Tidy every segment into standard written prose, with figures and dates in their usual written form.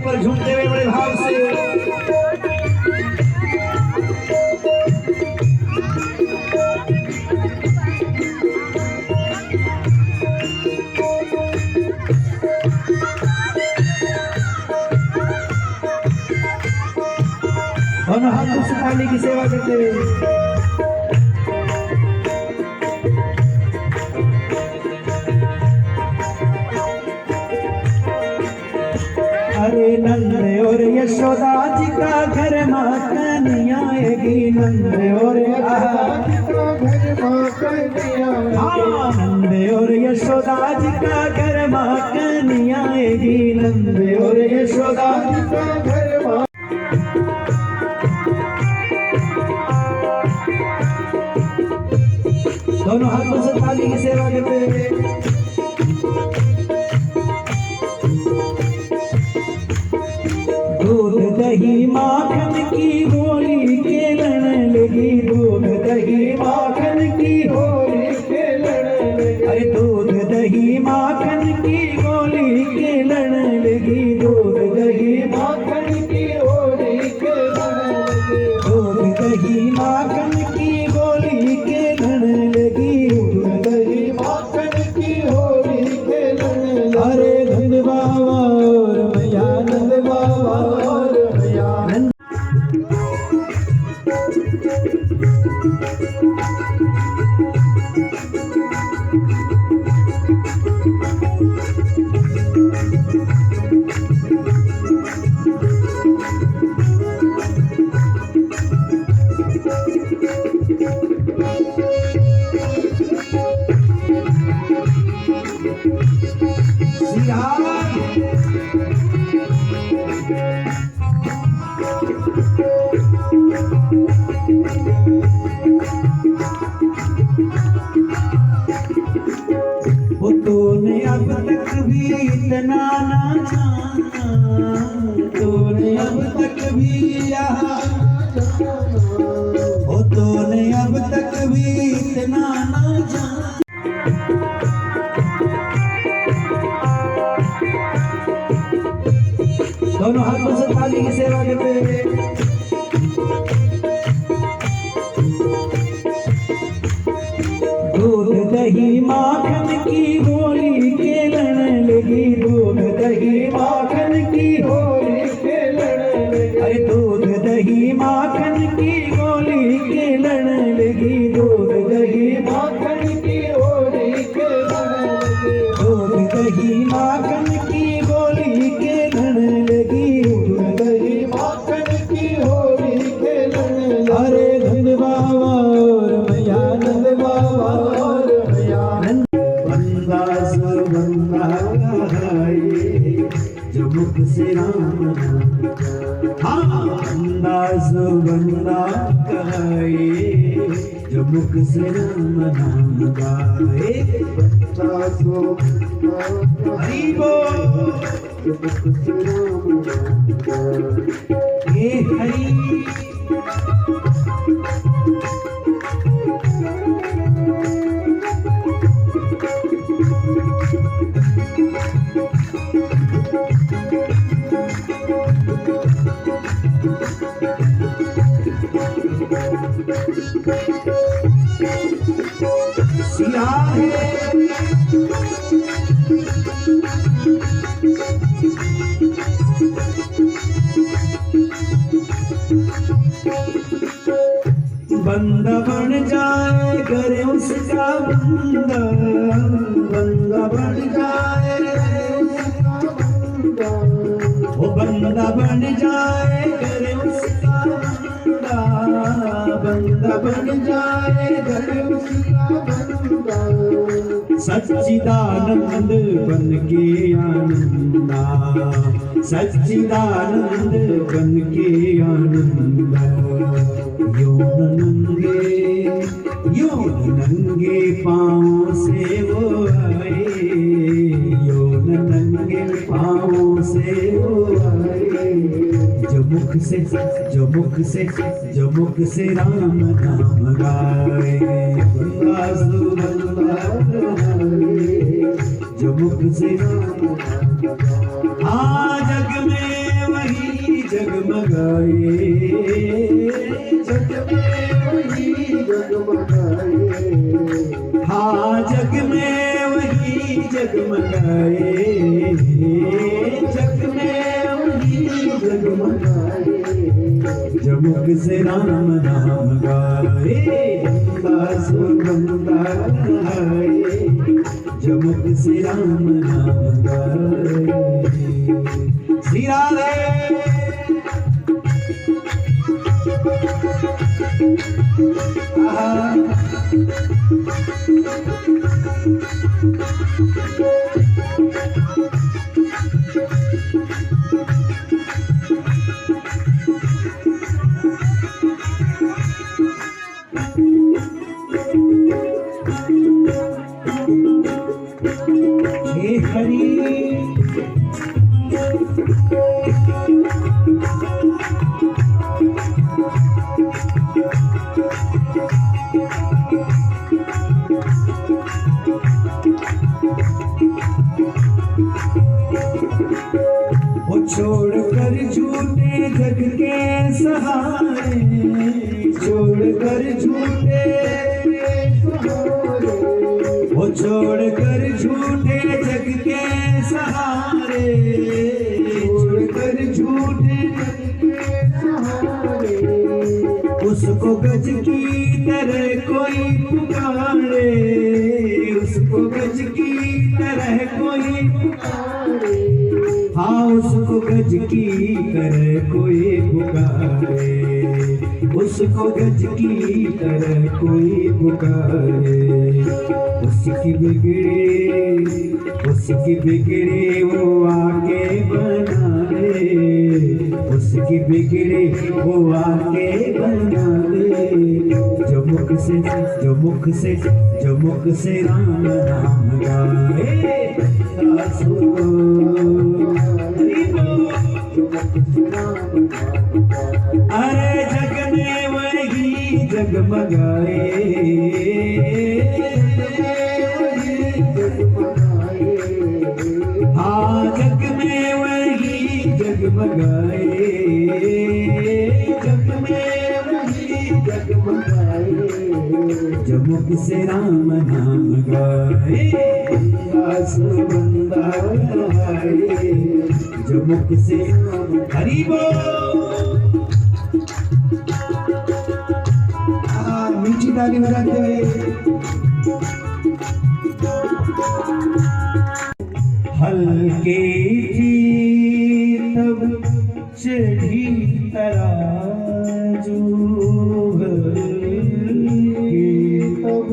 पर झूमते हुए बड़े भाव से दोनों हाथों से थाली की सेवा करते हुए अरे नंद और यशोदा जी का घर माँ कन्हैया आएगी। नंद और नंद और यशोदा जी का घर माँ कन्हैया आएगी। नंद और यशोदा जी का घर माँ दोनों हाथों से थाली की सेवा करते हुए दूध दही माखन की होली खेलन लगी। दूध दही माखन की होली खेलन लगी। अरे दूध दही माखन की होली खेलन लगी। दूध दही माखन की होली खेलन लगी। दूध दही माखन की होली खेलन लगी। दूध दही माखन की होली खेलन लगी। अरे नंद बाबा और मैया नंद बाबा और मैया नंद वो तूने अब तक भी इतना ना जाना। तूने अब तक भी यहाँ वो तूने अब तक भी इतना ना जाना। दोनों हाथों से थाली की सेवा करते हुए दूध दही माखन की होली खेलन लगी। दूध दही माखन की होली खेलन लगी। अरे दूध दही माखन की होली खेलन लगी। दूध दही माखन की होली खेलन लगी। दूध दही माखन की होली खेलन लगी। दूध दही माखन की होली खेलन लगी। अरे नंद बाबा और मैया नंद बाबा और मैया नंद बंदा सो बंदा कहाए जो मुख से राम हाँ बंदा सो बंदा कहाए जो मुख से राम नाम गाए। बंदा सो हरि बोल जो मुख से राम नाम गाए। हे हरि सिया है बंदा बन जाए करे उसका बंदा। बंदा बन जाए वो बंदा बन जाए करे उसका बंदा। बंदा बन जाए करे उसका बंदा। सच्चिदानंद बन के आनंदा। सच्चिदानंद बन के आनंदा। यूं नंगे पाँव से वो आए। यूं नंगे पाँव से वो आए। जो मुख से राम नाम गाए। जो मुख से राम जग में जगमगाए, जग में वही जगमगाए, हाँ जग में वही जगमगाए, जग में वही जगमगाए। जमुक से राम नाम गाए, बंदा गाए, जमुक से राम नाम गाए। श्री राधे हे हरि वो छोड़ कर झूठे जग के सहारे, छोड़ कर झूठे, वो छोड़ कर झूठे जग के सहारे, छोड़ कर झूठे जग के सहारे। उसको गज की तरह कोई पुकारे, उसको गज की तरह कोई पुकारे, हाँ उसको गज की तरह कोई पुकारे, उसको गज की तरह कोई पुकारे। उसकी बिगड़े वो आगे बना दे, उसकी बिगड़े वो आगे बना दे। जमुक से राम नाम गाए, अरे जग में वही जगमगाए, हाँ जग में वही जगमगाए, जग में वही जगमगाए। जमुक से राम नाम गाए, बंदा गाए, जमुक से हरि बोल। मीठी ताली बजाते हुए हल्के थी तब चढ़ी तराजू, तब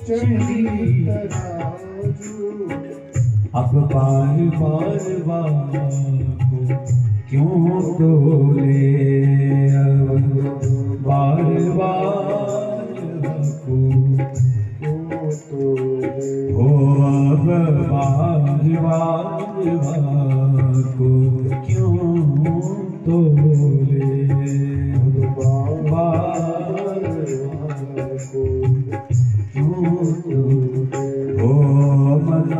चढ़ी तराजू। अब बार बार को क्यों तोले, अब बार को हो, अब बार को क्यों तोले, बार को क्यों तोले, हो मन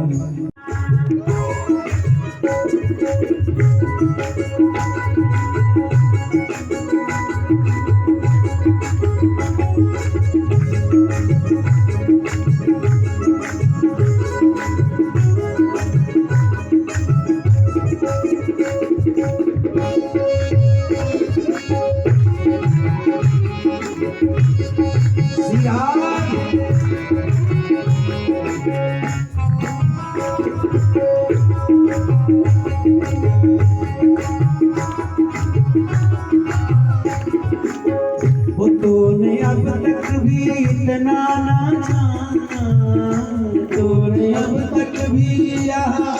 वो तूने अब तक भी इतना ना जाना, तूने अब तक भी यहाँ